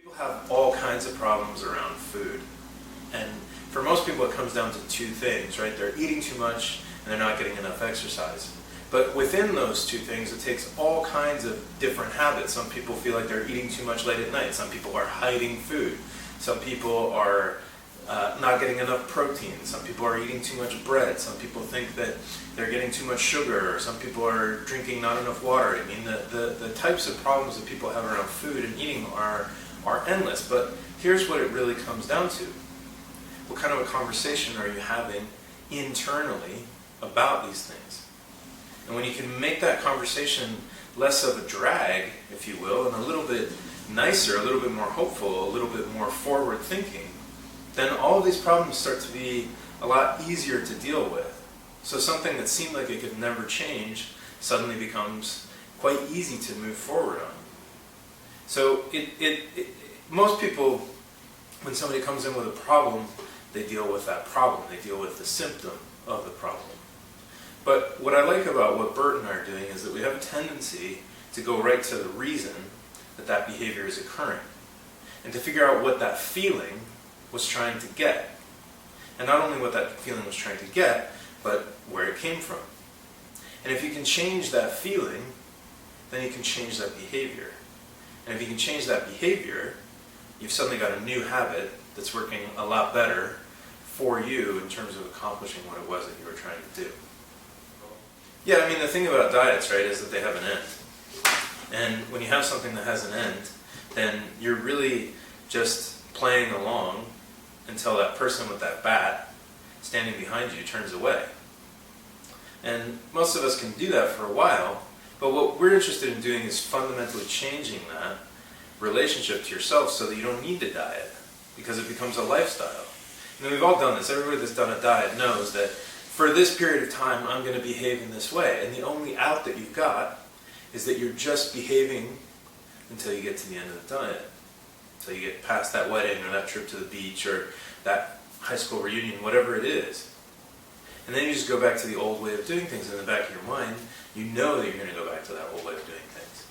People have all kinds of problems around food. And for most people it comes down to two things, right? They're eating too much and they're not getting enough exercise. But within those two things, it takes all kinds of different habits. Some people feel like they're eating too much late at night. Some people are hiding food. Some people are not getting enough protein. Some people are eating too much bread. Some people think that they're getting too much sugar. Or some people are drinking not enough water. I mean, the types of problems that people have around food and eating are endless. But here's what it really comes down to. What kind of a conversation are you having internally about these things? And when you can make that conversation less of a drag, if you will, and a little bit nicer, a little bit more hopeful, a little bit more forward thinking, then all of these problems start to be a lot easier to deal with. So something that seemed like it could never change suddenly becomes quite easy to move forward on. So most people, when somebody comes in with a problem, they deal with that problem. They deal with the symptom of the problem. But what I like about what Bert and I are doing is that we have a tendency to go right to the reason that that behavior is occurring, and to figure out what that feeling was trying to get. And not only what that feeling was trying to get, but where it came from. And if you can change that feeling, then you can change that behavior. And if you can change that behavior, you've suddenly got a new habit that's working a lot better for you in terms of accomplishing what it was that you were trying to do. Yeah, I mean, the thing about diets, right, is that they have an end. And when you have something that has an end, then you're really just playing along until that person with that bat standing behind you turns away. And most of us can do that for a while, but what we're interested in doing is fundamentally changing that relationship to yourself so that you don't need to diet, because it becomes a lifestyle. And we've all done this. Everybody that's done a diet knows that for this period of time, I'm going to behave in this way. And the only out that you've got is that you're just behaving until you get to the end of the diet. Until you get past that wedding or that trip to the beach or that high school reunion, whatever it is. And then you just go back to the old way of doing things. In the back of your mind, you know that you're going to go back to that old way of doing things.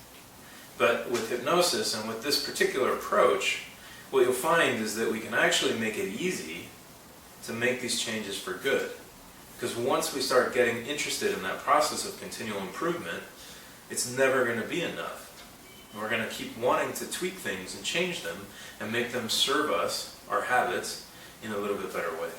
But with hypnosis and with this particular approach, what you'll find is that we can actually make it easy to make these changes for good. Because once we start getting interested in that process of continual improvement, it's never going to be enough. And we're going to keep wanting to tweak things and change them and make them serve us, our habits, in a little bit better way.